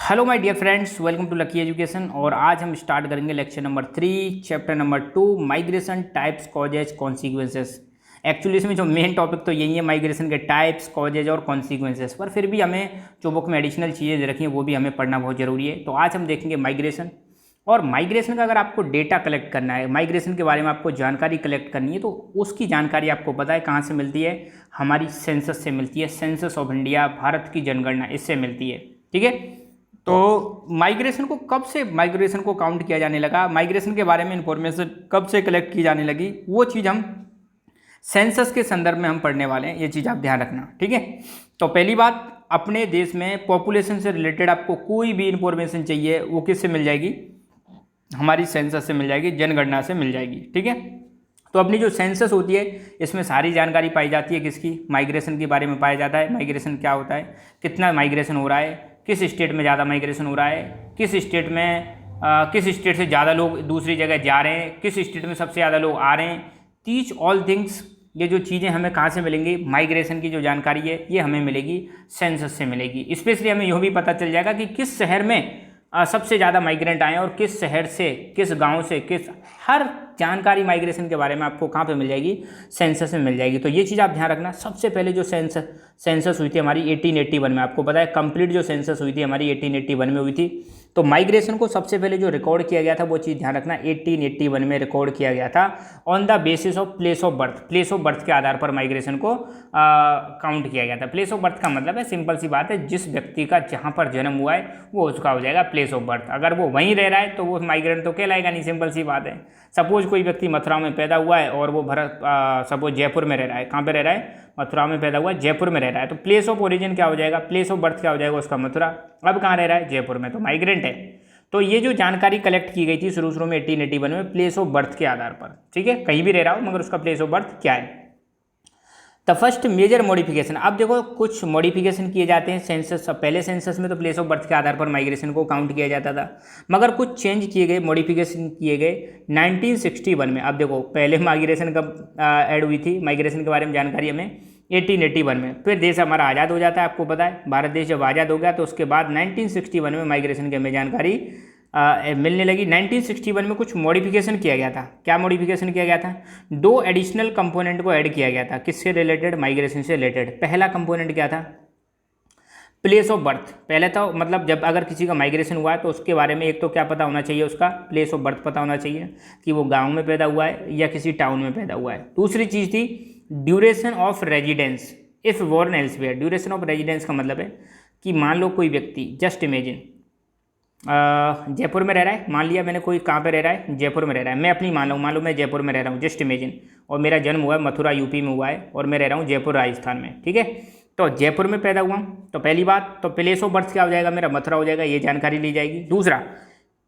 Hello my dear friends, welcome to Lucky Education. और आज हम स्टार्ट करेंगे lecture number 3 chapter number 2 migration types causes consequences. Actually इसमें जो मेन टॉपिक तो यही है, माइग्रेशन के टाइप्स कॉजेज और कॉन्सिक्वेंसेस, पर फिर भी हमें जो बुक में एडिशनल चीज़ें रखी हैं वो भी हमें पढ़ना बहुत ज़रूरी है। तो आज हम देखेंगे माइग्रेशन। और माइग्रेशन का अगर आपको डेटा कलेक्ट करना है, माइग्रेशन के बारे में आपको जानकारी कलेक्ट करनी है, तो उसकी जानकारी आपको पता है कहाँ से मिलती है? हमारी सेंसस से मिलती है। सेंसस ऑफ इंडिया, भारत की जनगणना, इससे मिलती है। ठीक है। तो माइग्रेशन को कब से माइग्रेशन को काउंट किया जाने लगा, माइग्रेशन के बारे में इंफॉर्मेशन कब से कलेक्ट की जाने लगी, वो चीज़ हम सेंसस के संदर्भ में हम पढ़ने वाले हैं। ये चीज़ आप ध्यान रखना। ठीक है। तो पहली बात, अपने देश में पॉपुलेशन से रिलेटेड आपको कोई भी इंफॉर्मेशन चाहिए वो किससे मिल जाएगी? हमारी सेंसस से मिल जाएगी, जनगणना से मिल जाएगी। ठीक है। तो अपनी जो सेंसस होती है इसमें सारी जानकारी पाई जाती है। किसकी? माइग्रेशन के बारे में पाया जाता है। माइग्रेशन क्या होता है, कितना माइग्रेशन हो रहा है, किस स्टेट में ज़्यादा माइग्रेशन हो रहा है, किस स्टेट से ज़्यादा लोग दूसरी जगह जा रहे हैं, किस स्टेट में सबसे ज़्यादा लोग आ रहे हैं। टीच ऑल थिंग्स, ये जो चीज़ें हमें कहाँ से मिलेंगी? माइग्रेशन की जो जानकारी है ये हमें मिलेगी सेंसस से मिलेगी। स्पेशली हमें यह भी पता चल जाएगा कि किस शहर में सबसे ज़्यादा माइग्रेंट आए और किस शहर से, किस गांव से, किस, हर जानकारी माइग्रेशन के बारे में आपको कहाँ पे मिल जाएगी? सेंसस में मिल जाएगी। तो ये चीज़ आप ध्यान रखना। सबसे पहले जो सेंसस हुई थी हमारी 1881 में, आपको पता है कंप्लीट जो सेंसस हुई थी हमारी 1881 में हुई थी। तो माइग्रेशन को सबसे पहले जो रिकॉर्ड किया गया था वो चीज़ ध्यान रखना, 1881 में रिकॉर्ड किया गया था on the basis of place of birth. Place of birth के आधार पर माइग्रेशन को काउंट किया गया था। प्लेस ऑफ बर्थ का मतलब है, सिंपल सी बात है, जिस व्यक्ति का जहाँ पर जन्म हुआ है वो उसका हो जाएगा प्लेस ऑफ बर्थ। अगर वो वहीं रह रहा है तो वो माइग्रेंट तो कहलाएगा नहीं। सिंपल सी बात है। सपोज कोई व्यक्ति मथुरा में पैदा हुआ है और वो सपोज जयपुर में रह रहा है। कहाँ पे रह रहा है? मथुरा में पैदा हुआ है, जयपुर में रह रहा है। तो प्लेस ऑफ ओरिजिन क्या हो जाएगा? प्लेस ऑफ बर्थ क्या हो जाएगा उसका? मथुरा। अब कहाँ रह रहा है? जयपुर में, तो माइग्रेंट है। तो ये जो जानकारी कलेक्ट की गई थी शुरू में 1881 में, प्लेस ऑफ बर्थ के आधार पर। ठीक है, कहीं भी रह रहा हो मगर उसका प्लेस ऑफ बर्थ क्या है। द फर्स्ट मेजर मॉडिफिकेशन, अब देखो कुछ मॉडिफिकेशन किए जाते हैं सेंसस। पहले सेंसस में तो प्लेस ऑफ बर्थ के आधार पर माइग्रेशन को काउंट किया जाता था, मगर कुछ चेंज किए गए, मॉडिफिकेशन किए गए 1961 में। अब देखो पहले माइग्रेशन कब ऐड हुई थी, माइग्रेशन के बारे में जानकारी हमें 1881 में। फिर देश हमारा आज़ाद हो जाता है, आपको पता है भारत देश जब आज़ाद हो गया तो उसके बाद 1961 में माइग्रेशन की हमें जानकारी मिलने लगी। 1961 में कुछ मॉडिफिकेशन किया गया था। क्या मॉडिफिकेशन किया गया था? 2 एडिशनल कंपोनेंट को ऐड किया गया था। किससे रिलेटेड? माइग्रेशन से रिलेटेड। पहला कंपोनेंट क्या था? Place of birth. पहले तो मतलब जब अगर किसी का माइग्रेशन हुआ है तो उसके बारे में एक तो क्या पता होना चाहिए, उसका प्लेस ऑफ बर्थ पता होना चाहिए कि वो गाँव में पैदा हुआ है या किसी टाउन में पैदा हुआ है। दूसरी चीज़ थी duration of residence if born elsewhere. Duration of residence का मतलब है कि मान लो कोई व्यक्ति, जस्ट इमेजिन, जयपुर में रह रहा है। मान लिया मैंने, कोई कहाँ पे रह रहा है? जयपुर में रह रहा है। मैं अपनी मान लो मैं जयपुर में रह रहा हूँ, जस्ट इमेजिन, और मेरा जन्म हुआ है मथुरा यूपी में हुआ है और मैं रह रहा हूँ जयपुर राजस्थान में। ठीक है। तो जयपुर में पैदा हुआ हूँ, तो पहली बात तो प्लेस ऑफ बर्थ क्या हो जाएगा? मेरा मथुरा हो जाएगा, ये जानकारी ली जाएगी। दूसरा,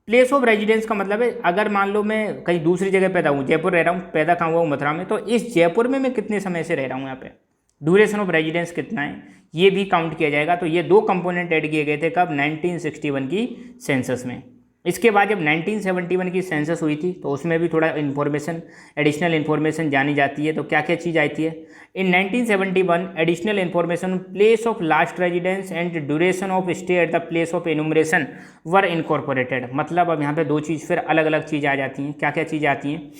प्लेस ऑफ रेजिडेंस का मतलब है अगर मान लो मैं कहीं दूसरी जगह पैदा हूँ, जयपुर रह रहा हूँ, पैदा कहाँ हुआ हूँ? मथुरा में, तो इस जयपुर में मैं कितने समय से रह रहा हूँ यहाँ पे, ड्यूरेशन ऑफ रेजिडेंस कितना है, ये भी काउंट किया जाएगा। तो ये 2 कंपोनेंट ऐड किए गए थे कब? 1961 की सेंसस में। इसके बाद जब 1971 की सेंसस हुई थी तो उसमें भी थोड़ा इन्फॉर्मेशन, एडिशनल इन्फॉर्मेशन जानी जाती है। तो क्या क्या चीज़ आती है? इन 1971 additional information place of last residence and duration of stay at the place of enumeration were incorporated. मतलब अब यहाँ पे 2 चीज़ फिर अलग अलग चीज़ आ जाती हैं। क्या क्या चीज़ आती हैं?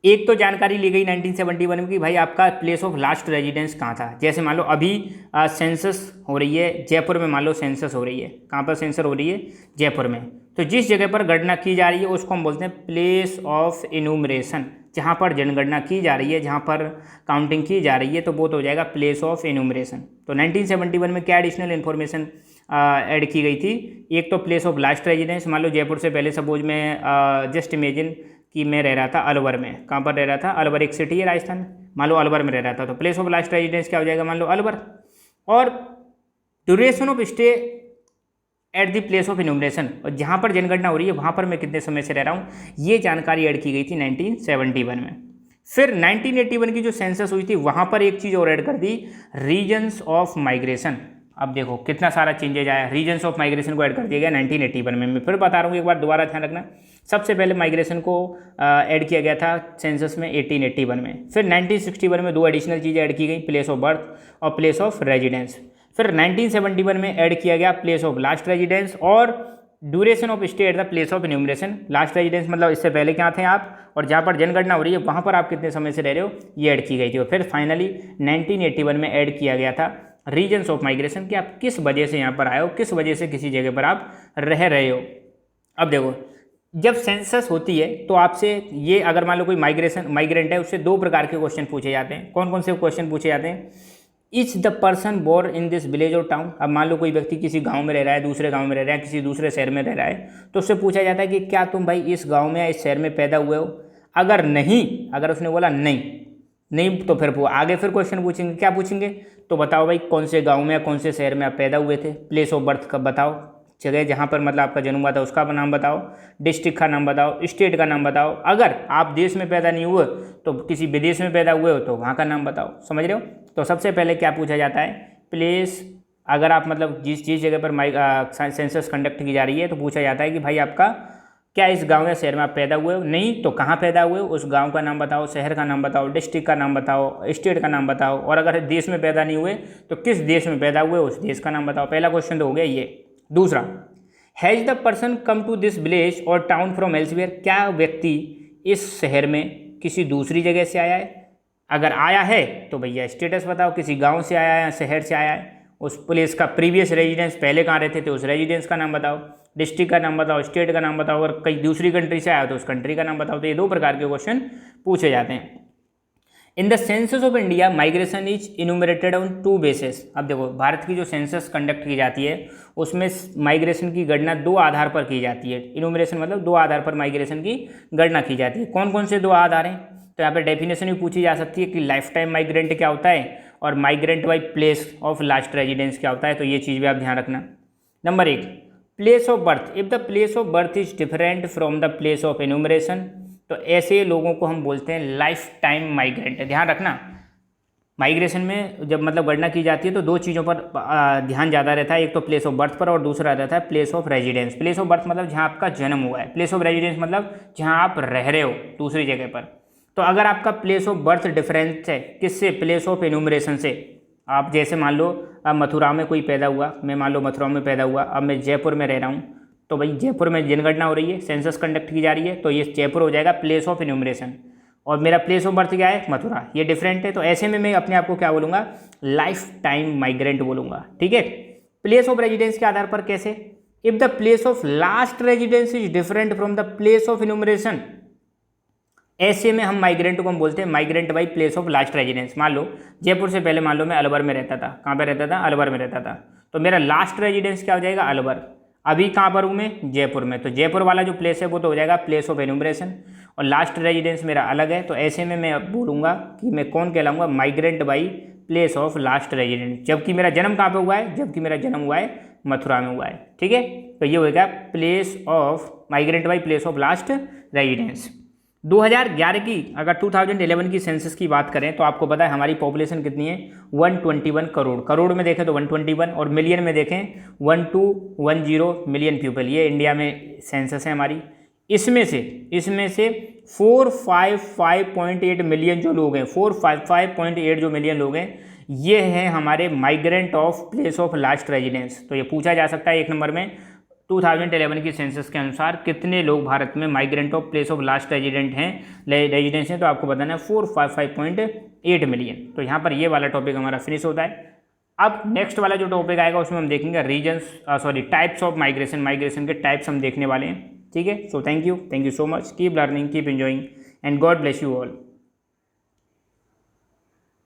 एक तो जानकारी ली गई 1971 में कि भाई आपका प्लेस ऑफ लास्ट रेजिडेंस कहाँ था। जैसे मान लो अभी सेंसस हो रही है जयपुर में, मान लो सेंसस हो रही है, कहाँ पर सेंसस हो रही है? जयपुर में। तो जिस जगह पर गणना की जा रही है उसको हम बोलते हैं प्लेस ऑफ इन्यूमरेशन। जहाँ पर जनगणना की जा रही है, जहाँ पर काउंटिंग की जा रही है, तो वो तो हो जाएगा प्लेस ऑफ इन्यूमरेशन। तो 1971 में क्या एडिशनल इन्फॉर्मेशन ऐड की गई थी? एक तो प्लेस ऑफ लास्ट रेजिडेंस। मान लो जयपुर से पहले सपोज मैं जस्ट इमेजिन कि मैं रह रहा था अलवर में। कहाँ पर रह रहा था? अलवर एक सिटी है राजस्थान में, मान लो अलवर में रह रहा था, तो प्लेस ऑफ लास्ट रेजिडेंस क्या हो जाएगा? मान लो अलवर। और duration of stay at the place of enumeration, और जहाँ पर जनगणना हो रही है वहाँ पर मैं कितने समय से रह रहा हूँ, ये जानकारी ऐड की गई थी 1971 में। फिर 1981 की जो सेंसस हुई थी वहाँ पर एक चीज़ और ऐड कर दी, रीजन्स ऑफ माइग्रेशन। अब देखो कितना सारा चेंजेज आया, रीजन्स ऑफ माइग्रेशन को ऐड कर दिया गया 1981 में। मैं फिर बता रहा हूँ, एक बार दोबारा ध्यान रखना। सबसे पहले माइग्रेशन को ऐड किया गया था सेंसस में 1881 में। फिर 1961 में 2 एडिशनल चीज़ें ऐड की गई, प्लेस ऑफ बर्थ और प्लेस ऑफ रेजिडेंस। फिर 1971 में ऐड किया गया प्लेस ऑफ लास्ट रेजिडेंस और duration of stay at the place of enumeration. Last residence मतलब इससे पहले क्या थे आप, और जहाँ पर जनगणना हो रही है वहाँ पर आप कितने समय से रह रहे हो, ये ऐड की गई थी। और फिर फाइनली 1981 में ऐड किया गया था रीजन्स ऑफ माइग्रेशन, कि आप किस वजह से यहाँ पर आए हो, किस वजह से किसी जगह पर आप रह रहे हो। अब देखो, जब सेंसस होती है तो आपसे ये, अगर मान लो कोई माइग्रेंट है, उससे दो प्रकार के क्वेश्चन पूछे जाते हैं। कौन कौन से क्वेश्चन पूछे जाते हैं? Is the person born in this village or town. अब मान लो कोई व्यक्ति किसी गांव में रह रहा है, दूसरे गांव में रह रहा है, किसी दूसरे शहर में रह रहा है, तो उससे पूछा जाता है कि क्या तुम भाई इस गांव में या इस शहर में पैदा हुए हो। अगर नहीं, अगर उसने बोला नहीं तो फिर वो आगे फिर क्वेश्चन पूछेंगे। क्या पूछेंगे? तो बताओ भाई कौन से गाँव में या कौन से शहर में आप पैदा हुए थे, प्लेस ऑफ बर्थ कब बताओ, जगह जहाँ पर मतलब आपका जन्म हुआ था उसका नाम बताओ, डिस्ट्रिक्ट का नाम बताओ, स्टेट का नाम बताओ। अगर आप देश में पैदा नहीं हुए तो किसी विदेश में पैदा हुए हो तो वहाँ का नाम बताओ। समझ रहे हो? तो सबसे पहले क्या पूछा जाता है? प्लेस। अगर आप मतलब जिस जगह पर सेंसस कंडक्ट की जा रही है तो पूछा जाता है कि भाई आपका क्या इस गांव या शहर में आप पैदा हुए हो, नहीं तो कहाँ पैदा हुए हो, उस गांव का नाम बताओ, शहर का नाम बताओ, डिस्ट्रिक्ट का नाम बताओ, स्टेट का नाम बताओ, और अगर देश में पैदा नहीं हुए तो किस देश में पैदा हुए उस देश का नाम बताओ। पहला क्वेश्चन तो हो गया ये। दूसरा, has the person come to this village or town from elsewhere. क्या व्यक्ति इस शहर में किसी दूसरी जगह से आया है? अगर आया है तो भैया स्टेटस बताओ, किसी गांव से आया है या शहर से आया है, उस प्लेस का प्रीवियस रेजिडेंस, पहले कहाँ रहते थे उस रेजिडेंस का नाम बताओ, डिस्ट्रिक्ट का नाम बताओ, स्टेट का नाम बताओ, अगर कहीं दूसरी कंट्री से आया तो उस कंट्री का नाम बताओ। तो ये दो प्रकार के क्वेश्चन पूछे जाते हैं। In the census of India migration is enumerated on 2 basis. अब देखो, भारत की जो सेंसस कंडक्ट की जाती है उसमें माइग्रेशन की गणना 2 आधार पर की जाती है। इनूमरेशन मतलब 2 आधार पर माइग्रेशन की गणना की जाती है। कौन कौन से 2 आधार हैं? तो यहाँ पर डेफिनेशन भी पूछी जा सकती है कि लाइफ टाइम माइग्रेंट क्या होता है और migrant by place of last residence क्या होता है। तो ये चीज़ भी आप ध्यान रखना। Number 1, place of birth. If the place of birth is different from the place of enumeration, तो ऐसे लोगों को हम बोलते हैं लाइफ टाइम माइग्रेंट। ध्यान रखना, माइग्रेशन में जब मतलब गणना की जाती है तो 2 चीज़ों पर ध्यान ज़्यादा रहता है। एक तो प्लेस ऑफ बर्थ पर और दूसरा रहता है place of residence. Place of birth मतलब जहाँ आपका जन्म हुआ है, प्लेस ऑफ रेजिडेंस मतलब जहाँ आप रह रहे हो दूसरी जगह पर। तो अगर आपका प्लेस ऑफ बर्थ डिफरेंस है किससे? प्लेस ऑफ इनूमरेशन से। आप जैसे मान लो अब मथुरा में कोई पैदा हुआ, मैं मान लो मथुरा में पैदा हुआ, अब मैं जयपुर में रह रहा हूँ, तो भाई जयपुर में जनगणना हो रही है, सेंसस कंडक्ट की जा रही है, तो ये जयपुर हो जाएगा प्लेस ऑफ इन्यूमरेशन, और मेरा प्लेस ऑफ बर्थ क्या है? मथुरा। ये डिफरेंट है, तो ऐसे में मैं अपने आप को क्या बोलूँगा? लाइफ टाइम माइग्रेंट बोलूँगा। ठीक है। प्लेस ऑफ रेजिडेंस के आधार पर कैसे? If the place of last residence is different from the place of enumeration, ऐसे में हम माइग्रेंट को हम बोलते हैं migrant by place of last residence. मान लो जयपुर से पहले मान लो मैं अलवर में रहता था। कहाँ पे रहता था? अलवर में रहता था। तो मेरा लास्ट रेजिडेंस क्या हो जाएगा? अलवर। अभी कहाँ पर हूँ मैं? जयपुर में। तो जयपुर वाला जो प्लेस है वो तो हो जाएगा प्लेस ऑफ इन्यूमरेशन, और लास्ट रेजिडेंस मेरा अलग है। तो ऐसे में मैं बोलूँगा कि मैं कौन कहलाऊँगा? Migrant by place of last residence. जबकि मेरा जन्म कहाँ पे हुआ है? जबकि मेरा जन्म हुआ है मथुरा में हुआ है। ठीक है। तो ये होगा place of migrant by place of last residence. 2011 की, अगर 2011 की सेंसस की बात करें तो आपको पता है हमारी पॉपुलेशन कितनी है? 121 करोड़। करोड़ में देखें तो 121, और मिलियन में देखें 1210 मिलियन पीपल। ये इंडिया में सेंसस है हमारी। इसमें से 455.8 मिलियन जो लोग हैं, 455.8 जो मिलियन लोग हैं, ये हैं हमारे migrant of place of last residence. तो ये पूछा जा सकता है 1 नंबर में 2011 की सेंसस के अनुसार कितने लोग भारत में migrant of place of last residence हैं, तो आपको बताना है 455.8 मिलियन। तो यहाँ पर ये वाला टॉपिक हमारा फिनिश होता है। अब नेक्स्ट वाला जो टॉपिक आएगा उसमें हम देखेंगे टाइप्स ऑफ माइग्रेशन के टाइप्स हम देखने वाले हैं। ठीक है। So thank you so much, keep learning, keep enjoying, and God bless you all.